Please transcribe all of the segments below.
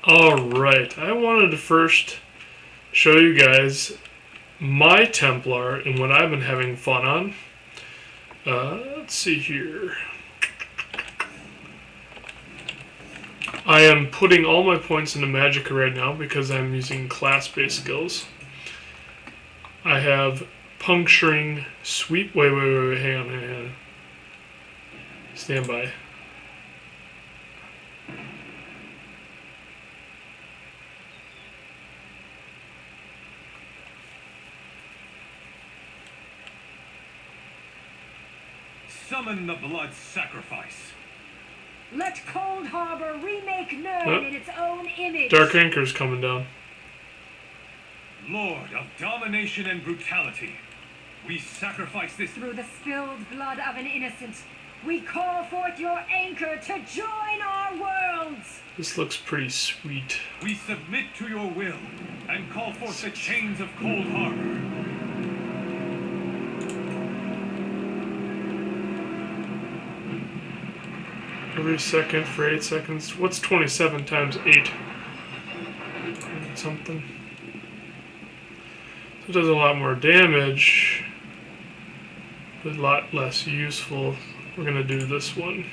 Alright, I wanted to first show you guys my Templar and what I've been having fun on. Let's see here. I am putting all my points into Magicka right now because I'm using class-based skills. I have Puncturing Sweep. Wait, hang on. Stand by. Summon the blood sacrifice. Let Cold Harbor remake Nern in its own image. Dark Anchor's coming down. Lord of domination and brutality, we sacrifice this. Through the spilled blood of an innocent, we call forth your anchor to join our worlds. This looks pretty sweet. We submit to your will and call forth the chains of Cold Harbor. Every second for 8 seconds. What's 27 times 8? Something. So it does a lot more damage, but a lot less useful. We're going to do this one.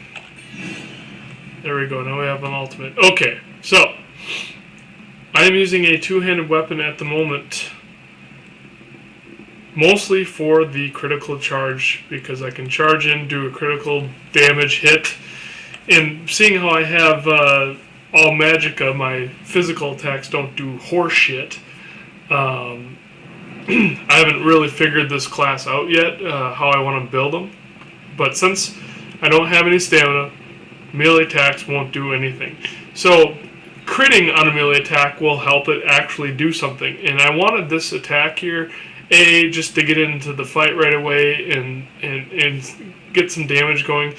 There we go. Now we have an ultimate. Okay, so I am using a two-handed weapon at the moment. Mostly for the critical charge, because I can charge in, do a critical damage hit. And seeing how I have all Magicka, my physical attacks don't do horse shit. I haven't really figured this class out yet, how I want to build them. But since I don't have any stamina, melee attacks won't do anything. So critting on a melee attack will help it actually do something. And I wanted this attack here, A, just to get into the fight right away and get some damage going.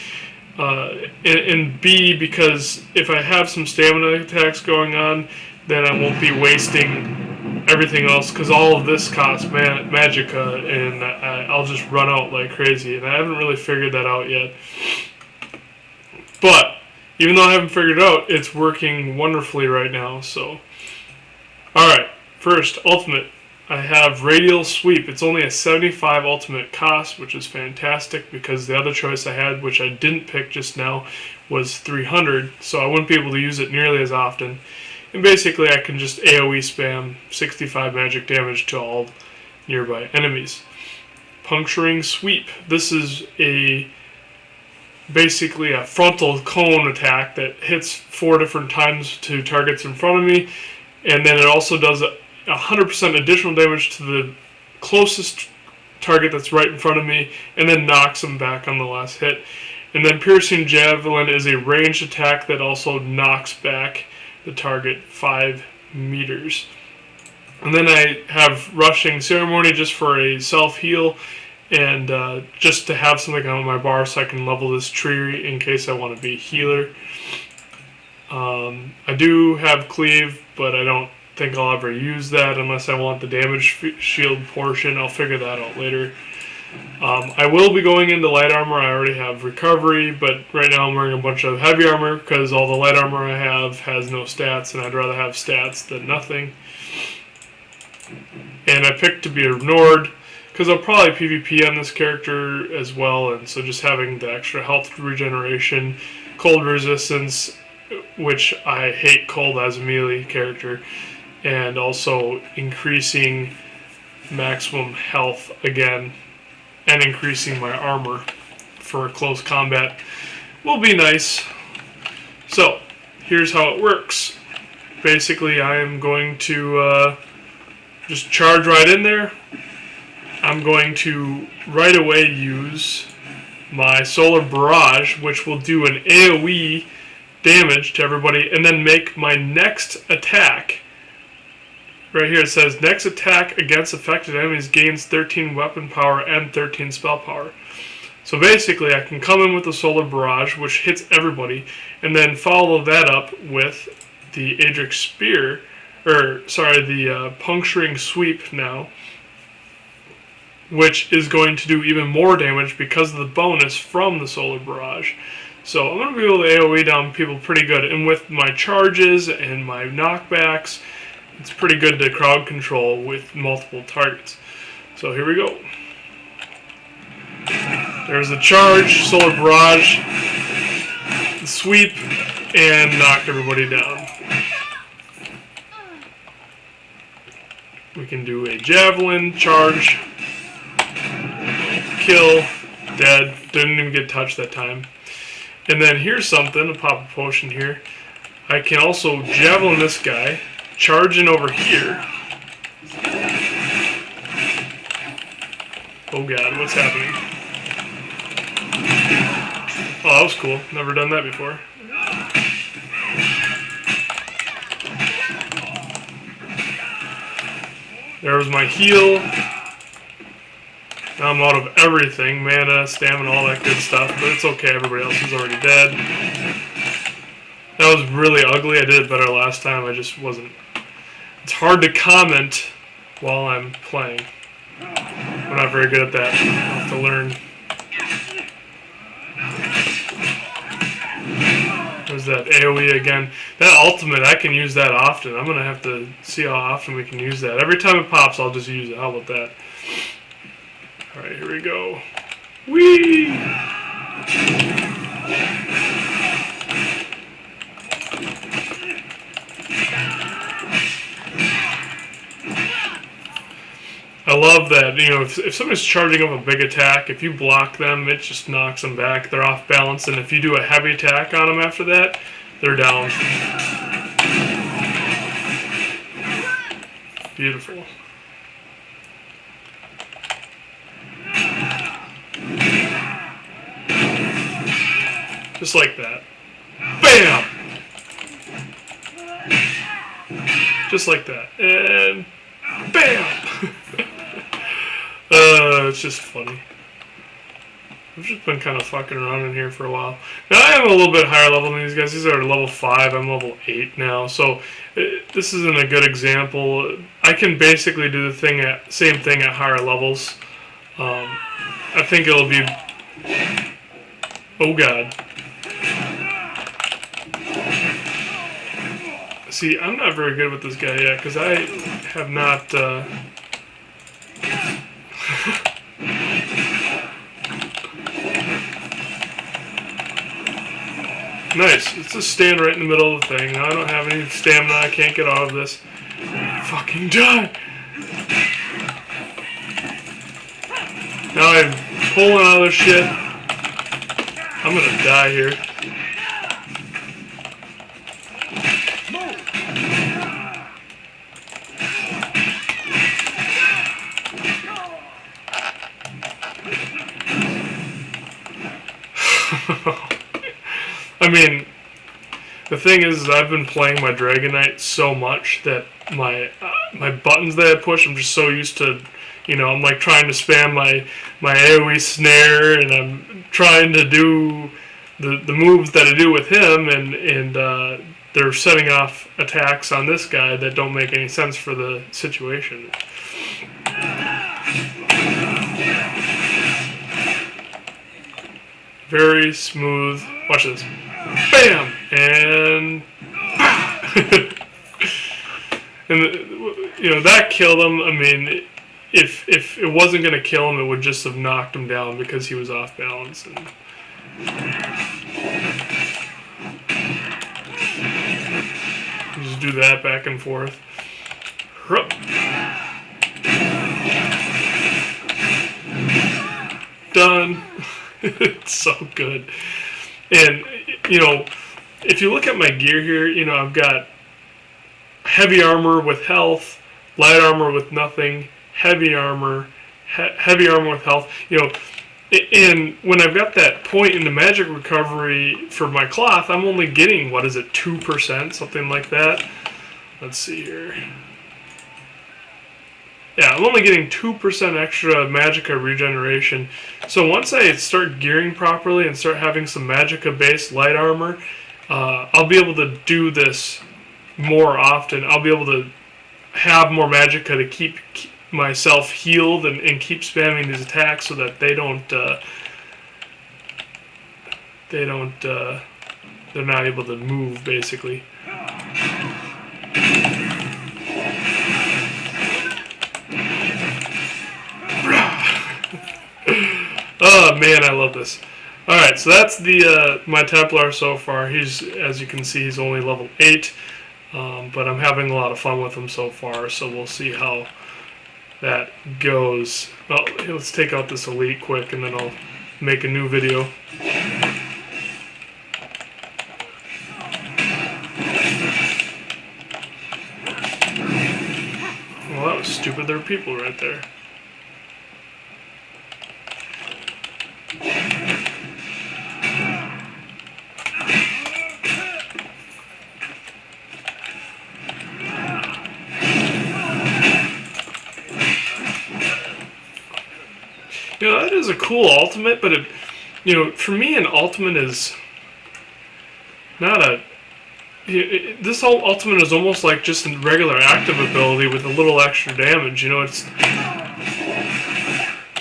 And B, because if I have some stamina attacks going on, then I won't be wasting everything else, because all of this costs Magicka, and I'll just run out like crazy, and I haven't really figured that out yet. But even though I haven't figured it out, it's working wonderfully right now. So, alright, first, ultimate. I have Radial Sweep. It's only a 75 ultimate cost, which is fantastic, because the other choice I had, which I didn't pick just now, was 300, so I wouldn't be able to use it nearly as often. And basically I can just AoE spam 65 magic damage to all nearby enemies. Puncturing Sweep. This is basically a frontal cone attack that hits 4 different times to targets in front of me, and then it also does 100% additional damage to the closest target that's right in front of me, and then knocks them back on the last hit. And then Piercing Javelin is a ranged attack that also knocks back the target 5 meters. And then I have Rushing Ceremony just for a self-heal, and just to have something on my bar so I can level this tree in case I want to be a healer. I do have Cleave, but I don't think I'll ever use that unless I want the damage shield portion. I'll figure that out later. I will be going into light armor. I already have recovery, but right now I'm wearing a bunch of heavy armor because all the light armor I have has no stats, and I'd rather have stats than nothing. And I picked to be a Nord because I'll probably PvP on this character as well, and so just having the extra health regeneration, cold resistance, which I hate cold as a melee character, and also increasing maximum health again, and increasing my armor for close combat will be nice. So, here's how it works. Basically, I am going to just charge right in there. I'm going to right away use my Solar Barrage, which will do an AoE damage to everybody, and then make my next attack. Right here it says, next attack against affected enemies gains 13 weapon power and 13 spell power. So basically I can come in with the Solar Barrage, which hits everybody, and then follow that up with the Adric Spear, the Puncturing Sweep now, which is going to do even more damage because of the bonus from the Solar Barrage. So I'm going to be able to AoE down people pretty good. And with my charges and my knockbacks, it's pretty good to crowd control with multiple targets. So here we go. There's the charge, solar barrage, the sweep, and knock everybody down. We can do a javelin, charge, kill, dead. Didn't even get touched that time. And then here's something, a pop a potion here. I can also javelin this guy, charge in over here. Oh god, what's happening? Oh, that was cool. Never done that before. There was my heal. Now I'm out of everything. Mana, stamina, all that good stuff. But it's okay, everybody else is already dead. That was really ugly. I did it better last time. I just wasn't... It's hard to comment while I'm playing. I'm not very good at that. I'll have to learn. There's that AoE again. That ultimate, I can use that often. I'm going to have to see how often we can use that. Every time it pops, I'll just use it. How about that? Alright, here we go. Whee! I love that, you know, if somebody's charging up a big attack, if you block them, it just knocks them back. They're off balance, and if you do a heavy attack on them after that, they're down. Beautiful. Just like that. Bam! Just like that. And bam! It's just funny. I've just been kind of fucking around in here for a while. Now I am a little bit higher level than these guys. These are level 5. I'm level 8 now. So this isn't a good example. I can basically do the same thing at higher levels. I think it'll be... Oh god. See, I'm not very good with this guy yet, because I have not... Nice. Let's just stand right in the middle of the thing. Now I don't have any stamina. I can't get out of this. Fucking die! Now I'm pulling out of this shit. I'm gonna die here. I mean, the thing is I've been playing my Dragon Knight so much that my buttons that I push, I'm just so used to, you know, I'm like trying to spam my AoE snare, and I'm trying to do the moves that I do with him, and they're setting off attacks on this guy that don't make any sense for the situation. Very smooth. Watch this. Bam! And... and, you know, that killed him. I mean, if it wasn't going to kill him, it would just have knocked him down because he was off balance. And just do that back and forth. Done. It's so good. And, you know, if you look at my gear here, you know, I've got heavy armor with health, light armor with nothing, heavy armor with health, you know, and when I've got that point in the magic recovery for my cloth, I'm only getting, what is it, 2%, something like that. Let's see here. Yeah, I'm only getting 2% extra magicka regeneration. So once I start gearing properly and start having some magicka-based light armor, I'll be able to do this more often. I'll be able to have more magicka to keep myself healed and keep spamming these attacks so that they they don't, they're not able to move, basically. Oh man, I love this. Alright, so that's the my Templar so far. He's, as you can see, he's only level 8. But I'm having a lot of fun with him so far, so we'll see how that goes. Well, let's take out this elite quick, and then I'll make a new video. Well, that was stupid. There are people right there. You know, that is a cool ultimate, but it, you know, for me, an ultimate is not a. This whole ultimate is almost like just a regular active ability with a little extra damage. You know, it's,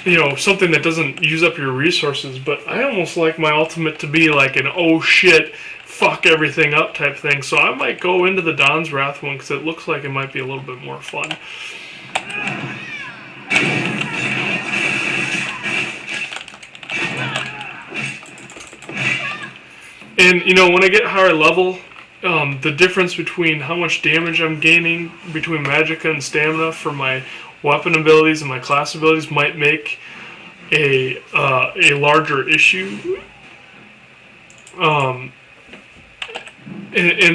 you know, something that doesn't use up your resources. But I almost like my ultimate to be like an oh shit, fuck everything up type thing. So I might go into the Dawn's Wrath one because it looks like it might be a little bit more fun. And, you know, when I get higher level, the difference between how much damage I'm gaining between Magicka and Stamina for my weapon abilities and my class abilities might make a larger issue. And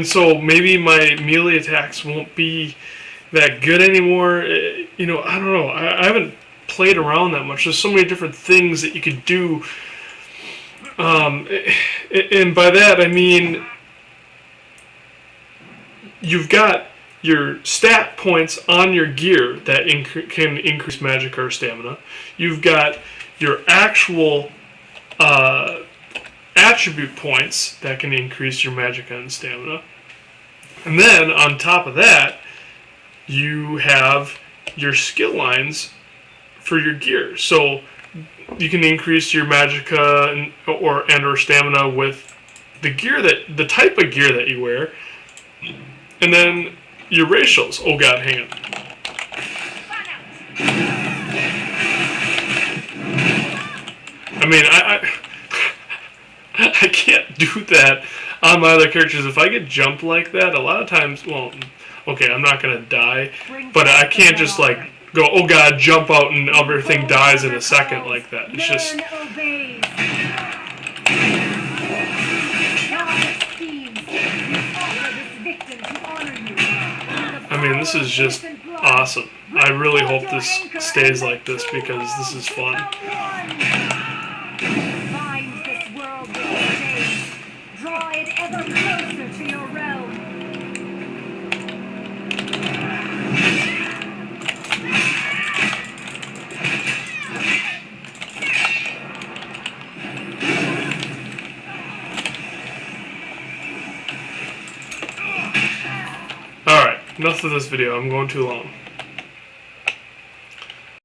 so maybe my melee attacks won't be that good anymore. You know, I don't know. I haven't played around that much. There's so many different things that you could do. And by that I mean you've got your stat points on your gear that can increase Magicka or Stamina. You've got your actual attribute points that can increase your Magicka and Stamina. And then on top of that, you have your skill lines for your gear. So you can increase your Magicka or Stamina with the gear that the type of gear that you wear, and then your racials. Oh god, hang on. I mean, I can't do that on my other characters. If I get jumped like that, a lot of times, well, okay, I'm not gonna die, but I can't just like go, oh god, jump out and everything dies in a second like that. It's just... I mean, this is just awesome. I really hope this stays like this because this is fun. Draw it ever closer to your realm. Alright, enough of this video. I'm going too long.